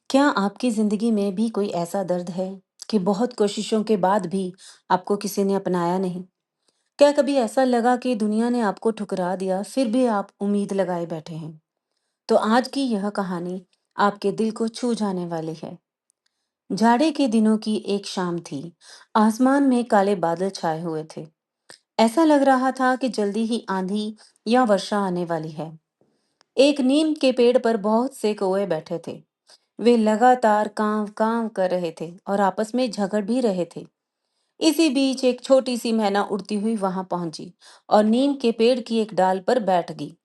क्या आपकी ज़िंदगी में भी कोई ऐसा दर्द है कि बहुत कोशिशों के बाद भी आपको किसी ने अपनाया नहीं? क्या कभी ऐसा लगा कि दुनिया ने आपको ठुकरा दिया, फिर भी आप उम्मीद लगाए बैठे हैं? तो आज की यह कहानी आपके दिल को छू जाने वाली है। जाड़े के दिनों की एक शाम थी। आसमान में काले बादल छाए हुए थे। ऐसा लग रहा था कि जल्दी ही आंधी या वर्षा आने वाली है। एक नीम के पेड़ पर बहुत से कौवे बैठे थे। वे लगातार कांव कांव कर रहे थे और आपस में झगड़ भी रहे थे। इसी बीच एक छोटी सी मैना उड़ती हुई वहां पहुंची और नीम के पेड़ की एक डाल पर बैठ गई।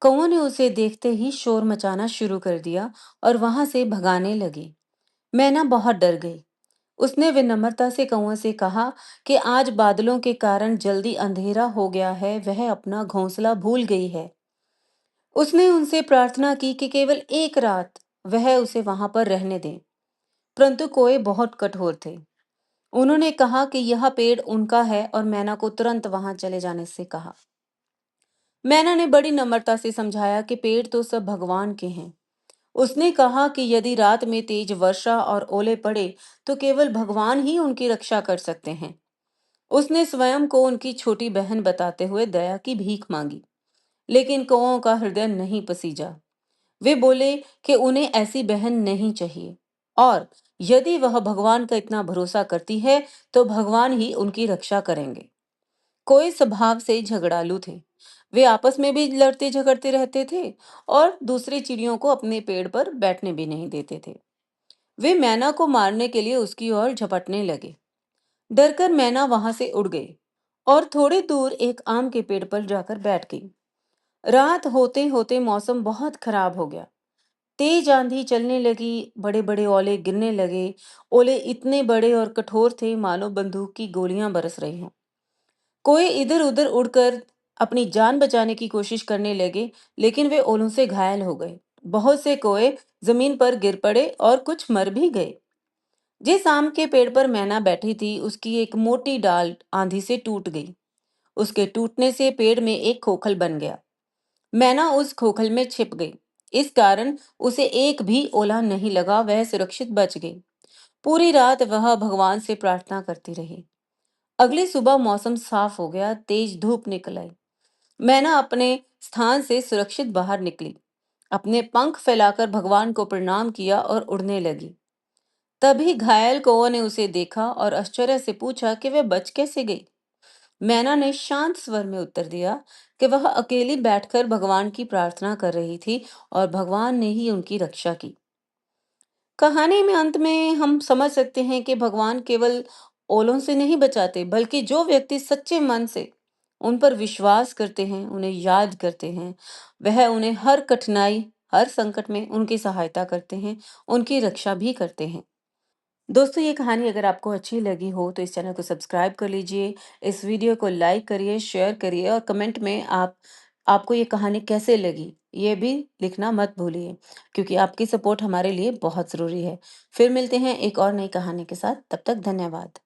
कौओं ने उसे देखते ही शोर मचाना शुरू कर दिया और वहां से भगाने लगे। मैना बहुत डर गई। उसने विनम्रता से कौओं से कहा कि आज बादलों के कारण जल्दी अंधेरा हो गया है, वह अपना घोंसला भूल गई है। उसने उनसे प्रार्थना की कि केवल एक रात वह उसे वहां पर रहने दें। परंतु कोए बहुत कठोर थे। उन्होंने कहा कि यह पेड़ उनका है और मैना को तुरंत वहां चले जाने से कहा। मैना ने बड़ी नम्रता से समझाया कि पेड़ तो सब भगवान के हैं। उसने कहा कि यदि रात में तेज वर्षा और ओले पड़े तो केवल भगवान ही उनकी रक्षा कर सकते हैं। उसने स्वयं को उनकी छोटी बहन बताते हुए दया की भीख मांगी। लेकिन कौओं का हृदय नहीं पसीजा। वे बोले कि उन्हें ऐसी बहन नहीं चाहिए, और यदि वह भगवान का इतना भरोसा करती है तो भगवान ही उनकी रक्षा करेंगे। कोई स्वभाव से झगड़ालू थे। वे आपस में भी लड़ते झगड़ते रहते थे और दूसरी चिड़ियों को अपने पेड़ पर बैठने भी नहीं देते थे। वे मैना को मारने के लिए उसकी ओर झपटने लगे। डरकर मैना वहां से उड़ गई और थोड़ी दूर एक आम के पेड़ पर जाकर बैठ गई। रात होते होते मौसम बहुत खराब हो गया। तेज आंधी चलने लगी, बड़े बड़े ओले गिरने लगे। ओले इतने बड़े और कठोर थे मानो बंदूक की गोलियां बरस रही हों। कोई इधर उधर उड़कर अपनी जान बचाने की कोशिश करने लगे, लेकिन वे ओलों से घायल हो गए। बहुत से कोए जमीन पर गिर पड़े और कुछ मर भी गए। जिस आम के पेड़ पर मैना बैठी थी, उसकी एक मोटी डाल आंधी से टूट गई। उसके टूटने से पेड़ में एक खोखल बन गया। मैना उस खोखल में छिप गई। इस कारण उसे एक भी ओला नहीं लगा, वह सुरक्षित बच गई। पूरी रात वह भगवान से प्रार्थना करती रही। अगली सुबह मौसम साफ हो गया, तेज धूप निकल आई। मैना अपने स्थान से सुरक्षित बाहर निकली, अपने पंख फैलाकर भगवान को प्रणाम किया और उड़ने लगी। तभी घायल कौओं ने उसे देखा और आश्चर्य से पूछा कि वह बच कैसे गई। मैना ने शांत स्वर में उत्तर दिया कि वह अकेली बैठकर भगवान की प्रार्थना कर रही थी और भगवान ने ही उनकी रक्षा की। कहानी में अंत में हम समझ सकते हैं कि भगवान केवल ओलों से नहीं बचाते, बल्कि जो व्यक्ति सच्चे मन से उन पर विश्वास करते हैं, उन्हें याद करते हैं, वह उन्हें हर कठिनाई, हर संकट में उनकी सहायता करते हैं, उनकी रक्षा भी करते हैं। दोस्तों, ये कहानी अगर आपको अच्छी लगी हो तो इस चैनल को सब्सक्राइब कर लीजिए, इस वीडियो को लाइक करिए, शेयर करिए और कमेंट में आपको ये कहानी कैसे लगी, ये भी लिखना मत भूलिए, क्योंकि आपकी सपोर्ट हमारे लिए बहुत ज़रूरी है। फिर मिलते हैं एक और नई कहानी के साथ, तब तक धन्यवाद।